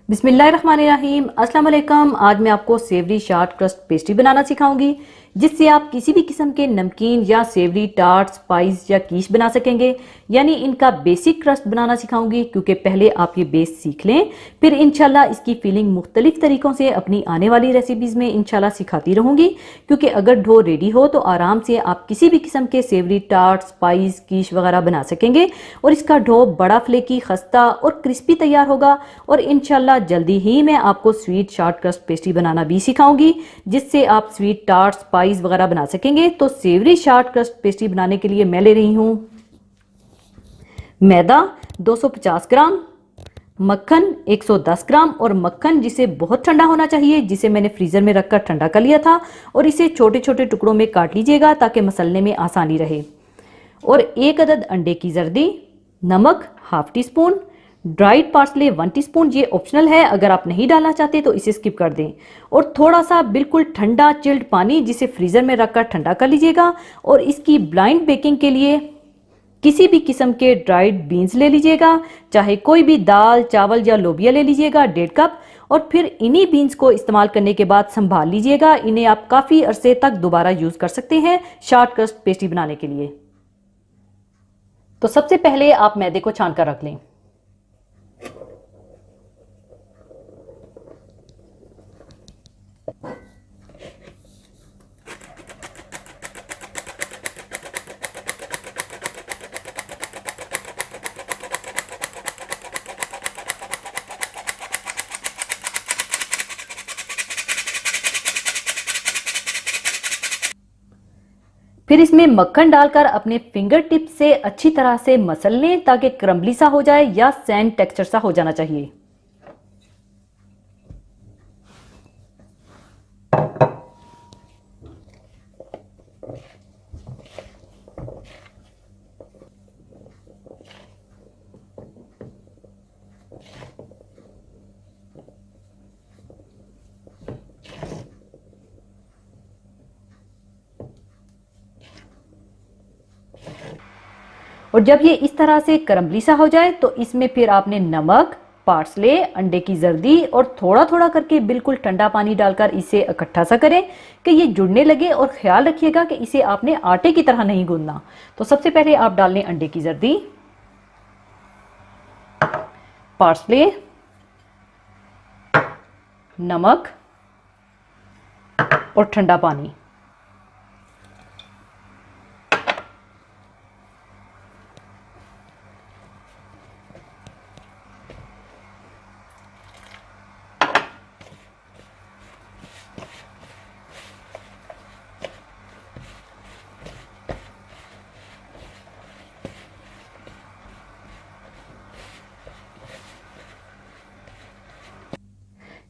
बिस्मिल्लाहिर्रहमानिर्रहीम। अस्सलाम वालेकुम। आज मैं आपको सेवरी शार्ट क्रस्ट पेस्ट्री बनाना सिखाऊंगी जिससे आप किसी भी किस्म के नमकीन या सेवरी टार्ट्स, पाइज या कीश बना सकेंगे। यानी इनका बेसिक क्रस्ट बनाना सिखाऊंगी क्योंकि पहले आप ये बेस सीख लें, फिर इंशाल्लाह इसकी फीलिंग मुख्तलिफ तरीक़ों से अपनी आने वाली रेसिपीज़ में इंशाल्लाह सिखाती रहूँगी। क्योंकि अगर डो रेडी हो तो आराम से आप किसी भी किस्म के सेवरी टार्ट्स, पाइज, कीश वगैरह बना सकेंगे और इसका डो बड़ा फ्लेकी, खस्ता और क्रिस्पी तैयार होगा। और इंशाल्लाह जल्दी ही मैं आपको स्वीट शार्ट क्रस्ट पेस्ट्री बनाना भी सिखाऊंगी जिससे आप स्वीट टार्ट्स, पाइज वगैरह बना सकेंगे। तो सेवरी शार्ट क्रस्ट पेस्ट्री बनाने के लिए मैं ले रही हूँ मैदा 250 ग्राम, मक्खन 110 ग्राम और मक्खन जिसे बहुत ठंडा होना चाहिए, जिसे मैंने फ्रीजर में रखकर ठंडा कर लिया था। और इसे छोटे छोटे टुकड़ों में काट लीजिएगा ताकि मसलने में आसानी रहे। और 1 अदद अंडे की जर्दी, नमक half tea spoon, dried parsley 1 teaspoon, ये ऑप्शनल है, अगर आप नहीं डालना चाहते तो इसे स्किप कर दें। और थोड़ा सा बिल्कुल ठंडा चिल्ड पानी जिसे फ्रीजर में रखकर ठंडा कर लीजिएगा। और इसकी ब्लाइंड बेकिंग के लिए किसी भी किस्म के ड्राइड बीन्स ले लीजिएगा, चाहे कोई भी दाल, चावल या लोबिया ले लीजिएगा 1.5 कप। और फिर इन्हीं बीन्स को इस्तेमाल करने के बाद संभाल लीजिएगा, इन्हें आप काफ़ी अरसे तक दोबारा यूज़ कर सकते हैं शार्ट क्रस्ट पेस्ट्री बनाने के लिए। तो सबसे पहले आप मैदे को छान कर रख लें। फिर इसमें मक्खन डालकर अपने फिंगर टिप से अच्छी तरह से मसल लें ताकि क्रम्बली सा हो जाए या सैंड टेक्सचर सा हो जाना चाहिए। और जब ये इस तरह से करम्बली सा हो जाए तो इसमें फिर आपने नमक, पार्सले, अंडे की जर्दी और थोड़ा थोड़ा करके बिल्कुल ठंडा पानी डालकर इसे इकट्ठा सा करें कि ये जुड़ने लगे। और ख्याल रखिएगा कि इसे आपने आटे की तरह नहीं गूंदना। तो सबसे पहले आप डाल लें अंडे की जर्दी, पार्सले, नमक और ठंडा पानी।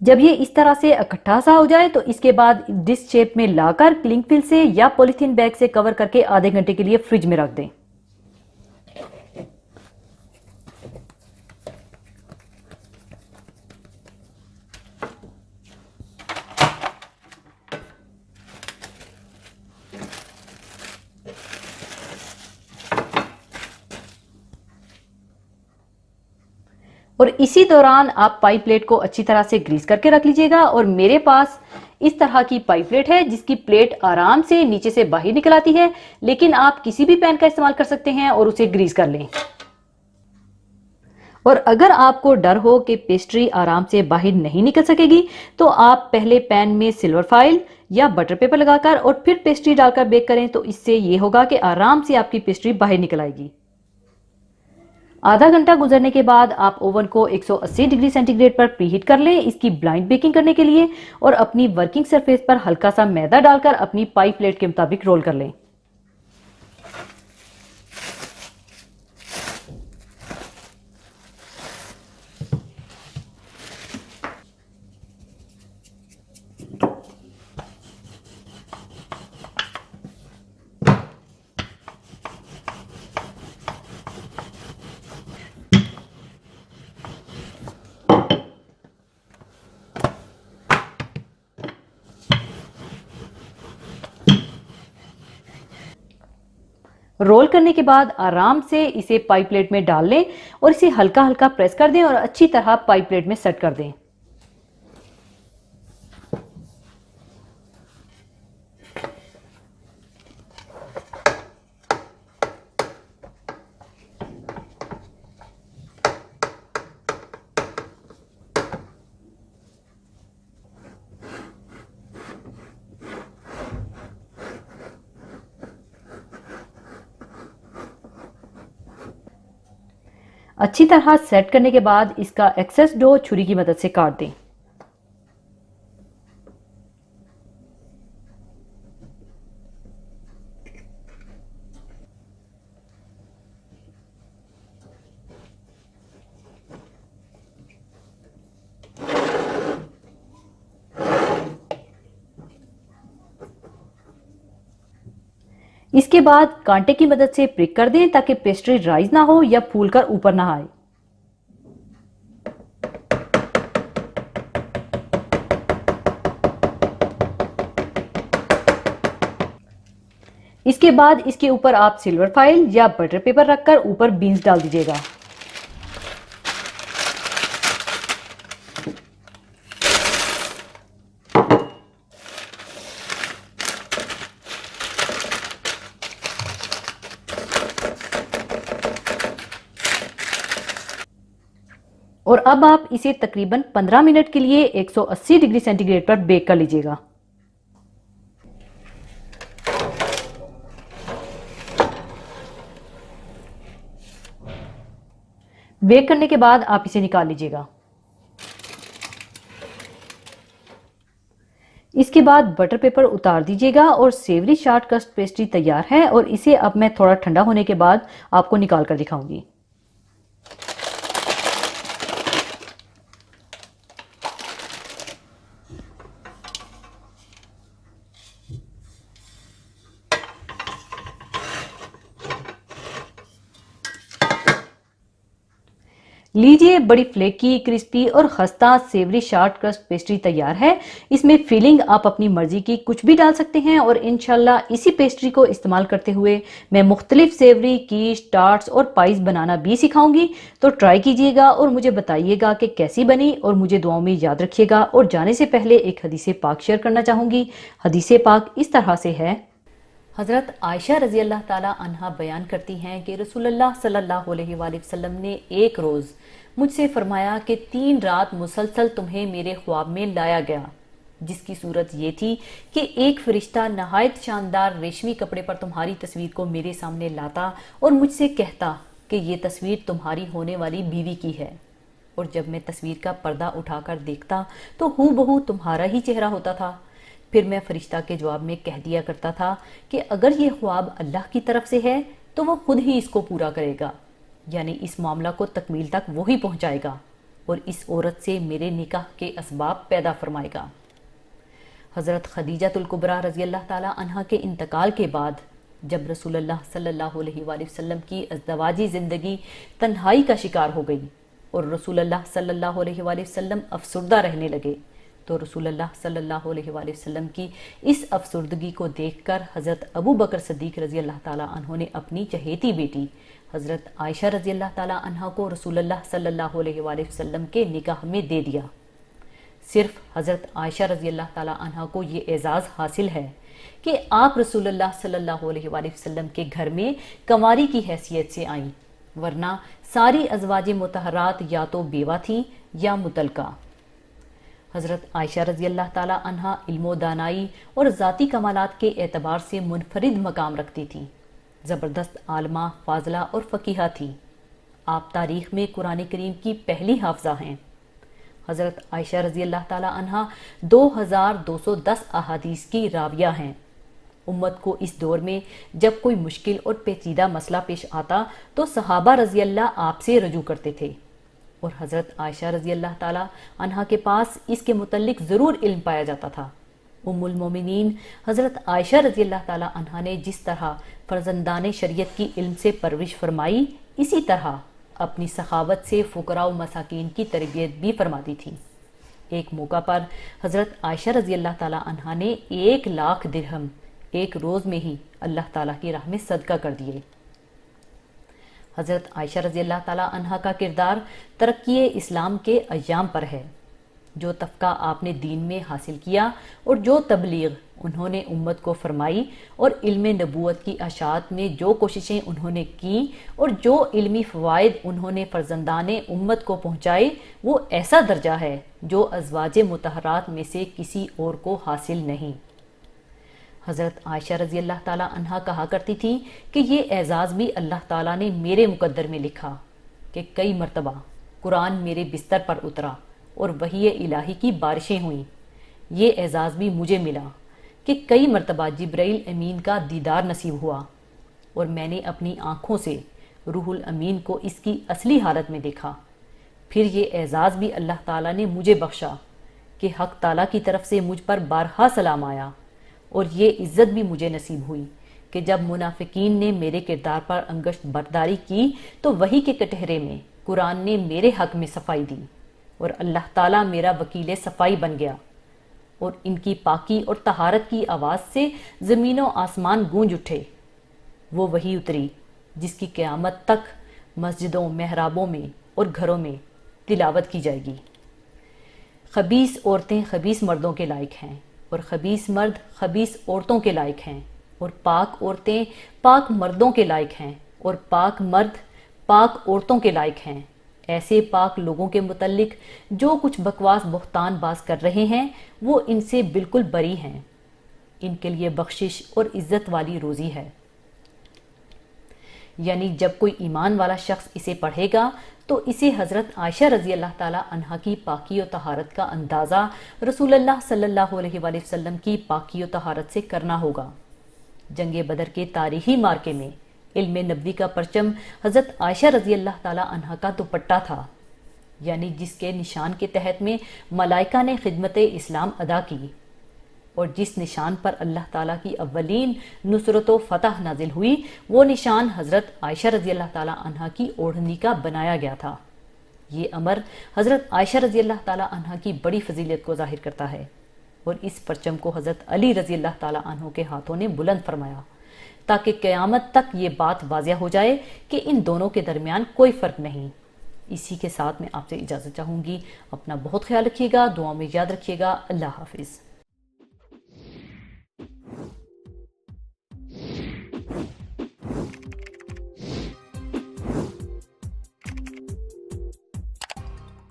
जब ये इस तरह से इकट्ठा सा हो जाए तो इसके बाद डिश शेप में लाकर क्लिंग फिल से या पॉलीथीन बैग से कवर करके आधे घंटे के लिए फ्रिज में रख दें। और इसी दौरान आप पाई प्लेट को अच्छी तरह से ग्रीस करके रख लीजिएगा। और मेरे पास इस तरह की पाई प्लेट है जिसकी प्लेट आराम से नीचे से बाहर निकल आती है, लेकिन आप किसी भी पैन का इस्तेमाल कर सकते हैं और उसे ग्रीस कर लें। और अगर आपको डर हो कि पेस्ट्री आराम से बाहर नहीं निकल सकेगी तो आप पहले पैन में सिल्वर फॉइल या बटर पेपर लगाकर और फिर पेस्ट्री डालकर बेक करें, तो इससे ये होगा कि आराम से आपकी पेस्ट्री बाहर निकल आएगी। आधा घंटा गुजरने के बाद आप ओवन को 180 डिग्री सेंटीग्रेड पर प्रीहीट कर लें इसकी ब्लाइंड बेकिंग करने के लिए। और अपनी वर्किंग सरफेस पर हल्का सा मैदा डालकर अपनी पाई प्लेट के मुताबिक रोल कर लें। रोल करने के बाद आराम से इसे पाई प्लेट में डाल लें और इसे हल्का हल्का प्रेस कर दें और अच्छी तरह पाई प्लेट में सेट कर दें। अच्छी तरह सेट करने के बाद इसका एक्सेस डो छुरी की मदद से काट दें। इसके बाद कांटे की मदद से प्रिक कर दें ताकि पेस्ट्री राइज ना हो या फूलकर ऊपर ना आए। इसके बाद इसके ऊपर आप सिल्वर फॉइल या बटर पेपर रखकर ऊपर बीन्स डाल दीजिएगा। और अब आप इसे तकरीबन 15 मिनट के लिए 180 डिग्री सेंटीग्रेड पर बेक कर लीजिएगा। बेक करने के बाद आप इसे निकाल लीजिएगा। इसके बाद बटर पेपर उतार दीजिएगा और सेवरी शॉर्ट क्रस्ट पेस्ट्री तैयार है। और इसे अब मैं थोड़ा ठंडा होने के बाद आपको निकाल कर दिखाऊंगी। लीजिए, बड़ी फ्लेकी, क्रिस्पी और खस्ता सेवरी शॉर्ट क्रस्ट पेस्ट्री तैयार है। इसमें फिलिंग आप अपनी मर्जी की कुछ भी डाल सकते हैं। और इंशाल्लाह इसी पेस्ट्री को इस्तेमाल करते हुए मैं मुख्तलिफ सेवरी कीश, टार्ट्स और पाइस बनाना भी सिखाऊंगी। तो ट्राई कीजिएगा और मुझे बताइएगा कि कैसी बनी। और मुझे दुआओं में याद रखिएगा। और जाने से पहले एक हदीस पाक शेयर करना चाहूँगी। हदीस पाक इस तरह से है। हज़रत आयशा रज़ी अल्लाह ताला अन्हा बयान करती हैं कि रसूलुल्लाह सल्लल्लाहु अलैहि वसल्लम ने एक रोज़ मुझसे फरमाया कि 3 रात मुसलसल तुम्हें मेरे ख्वाब में लाया गया, जिसकी सूरत ये थी कि एक फरिश्ता नहायत शानदार रेशमी कपड़े पर तुम्हारी तस्वीर को मेरे सामने लाता और मुझसे कहता कि ये तस्वीर तुम्हारी होने वाली बीवी की है। और जब मैं तस्वीर का पर्दा उठाकर देखता तो हूबहू तुम्हारा ही चेहरा होता था। फिर मैं फरिश्ता के जवाब में कह दिया करता था कि अगर ये ख्वाब अल्लाह की तरफ से है तो वो खुद ही इसको पूरा करेगा, यानी इस मामला को तकमील तक वो ही पहुंचाएगा और इस औरत से मेरे निकाह के असबाब पैदा फरमाएगा। हज़रत खदीजतुल कुबरा रज़ी अल्लाह ताला अन्हा के इंतकाल के बाद जब रसूलुल्लाह सल्लल्लाहु अलैहि वसल्लम की अज़दवाजी ज़िंदगी तन्हाई का शिकार हो गई और रसूलुल्लाह सल्लल्लाहु अलैहि वसल्लम अफसुर्दा रहने लगे, तो रसूलुल्लाह सल्लल्लाहु अलैहि वसल्लम की इस अफसुर्दगी को देखकर हज़रत अबू बकर सिद्दीक़ रज़ी अल्लाह ताला अन्हो ने अपनी चहेती बेटी हज़रत आयशा रज़ी अल्लाह ताला अन्हा को रसूलुल्लाह सल्लल्लाहु अलैहि वसल्लम के निकाह में दे दिया। सिर्फ हज़रत आयशा रज़ी अल्लाह ताला अन्हा को ये एजाज़ हासिल है कि आप रसूलुल्लाह सल्लल्लाहु अलैहि वसल्लम के घर में कंवारी की हैसियत से आईं, वरना सारी अज़वाज मुतहरात या तो बेवा थीं या मुतलका। हज़रत आयशा रज़ी अल्लाह ताला अन्हा इल्मो दानाई और ज़ाती कमालात के एतबार से मुनफरिद मकाम रखती थी। ज़बरदस्त आलमा, फाजला और फ़कीहा थी। आप तारीख़ में कुरान करीम की पहली हाफ़ज़ा हैं। हज़रत आयशा रज़ी अल्लाह ताला अन्हा 2210 अहादीस की राविया हैं। उम्मत को इस दौर में जब कोई मुश्किल और पेचीदा मसला पेश आता तो सहाबा रज़ी अल्लाह आपसे रजू करते थे और हज़रत आयशा रज़ी अल्लाह ताला अन्हा के पास इसके मुतल्लिक ज़रूर इल्म पाया जाता था। उम्मुल मोमिनीन हज़रत आयशा रज़ी अल्लाह ताला अन्हा ने जिस तरह फर्जंदाने शरीयत की इल्म से परवरिश फरमाई, इसी तरह अपनी सखावत से फ़ुकरा व मसाकीन की तरबियत भी फरमाती थी। एक मौका पर हज़रत आयशा रज़ी अल्लाह ताला अन्हा ने 1 लाख दिरहम एक रोज़ में ही अल्लाह ताला की राह में सदका कर दिए। हज़रत आयशा रज़ी अल्लाह ताला अन्हा का किरदार तरक्की इस्लाम के अय्याम पर है। जो तफ़क़ा आपने दीन में हासिल किया और जो तबलीग उन्होंने उम्मत को फरमाई और इल्म नबूवत की अशात में जो कोशिशें उन्होंने की और जो इल्मी फ़वाइद उन्होंने फ़र्जंदाने उम्मत को पहुँचाए, वो ऐसा दर्जा है जो अज़वाज मुतहरात में से किसी और को हासिल नहीं। हज़रत आयशा रज़ी अल्लाह ताला अन्हा कहा करती थी कि ये एजाज़ भी अल्लाह ताला ने मेरे मुकद्दर में लिखा। कि कई मर्तबा कुरान मेरे बिस्तर पर उतरा और वही इलाही की बारिशें हुईं। ये एजाज़ भी मुझे मिला कि कई मर्तबा जिब्राइल अमीन का दीदार नसीब हुआ और मैंने अपनी आँखों से रूहुल अमीन को इसकी असली हालत में देखा। फिर ये एजाज़ भी अल्लाह ताला ने मुझे बख्शा कि हक ताला की तरफ से मुझ पर बारहा सलाम आया, और ये इज़्ज़त भी मुझे नसीब हुई कि जब मुनाफिकीन ने मेरे किरदार पर अंगश्त बर्दारी की तो वही के कटहरे में कुरान ने मेरे हक में सफाई दी और अल्लाह ताला मेरा वकील सफाई बन गया, और इनकी पाकी और तहारत की आवाज़ से ज़मीन व आसमान गूंज उठे। वो वही उतरी जिसकी क़यामत तक मस्जिदों, मेहराबों में और घरों में तिलावत की जाएगी। खबीस औरतें खबीस मर्दों के लायक हैं और खबीस मर्द खबीस औरतों के लायक हैं, और पाक औरतें पाक मर्दों के लायक हैं और पाक मर्द पाक औरतों के लायक हैं। ऐसे पाक लोगों के मुतल्लिक जो कुछ बकवास बहतान बाज कर रहे हैं वो इनसे बिल्कुल बरी हैं। इनके लिए बख्शिश और इज़्ज़त वाली रोज़ी है। यानी जब कोई ईमान वाला शख्स इसे पढ़ेगा तो इसे हज़रत आयशा रज़ी अल्लाह ताला अन्हा की पाकी और तहारत का अंदाज़ा रसूलुल्लाह सल्लल्लाहु अलैहि वसल्लम की पाकी और तहारत से करना होगा। जंगे बदर के तारीखी मार्के में इल्म नबवी का परचम हज़रत आयशा रज़ी अल्लाह ताला अन्हा का दुपट्टा था, यानी जिसके निशान के तहत में मलाइका ने खिदमत इस्लाम अदा की, और जिस निशान पर अल्लाह ताला की अव्वलीन नुसरत व फतह नाजिल हुई वो निशान हज़रत आयशा रज़ी अल्लाह ताला अन्हा की ओढ़नी का बनाया गया था। ये अमर हज़रत आयशा रज़ी अल्लाह ताला अन्हा की बड़ी फजीलत को जाहिर करता है, और इस परचम को हज़रत अली रज़ी अल्लाह ताला अन्हु के हाथों ने बुलंद फरमाया ताकि क़यामत तक ये बात वाज़िया हो जाए कि इन दोनों के दरमियान कोई फ़र्क नहीं। इसी के साथ मैं आपसे इजाज़त चाहूँगी। अपना बहुत ख्याल रखिएगा, दुआ में याद रखिएगा। अल्लाह हाफिज़।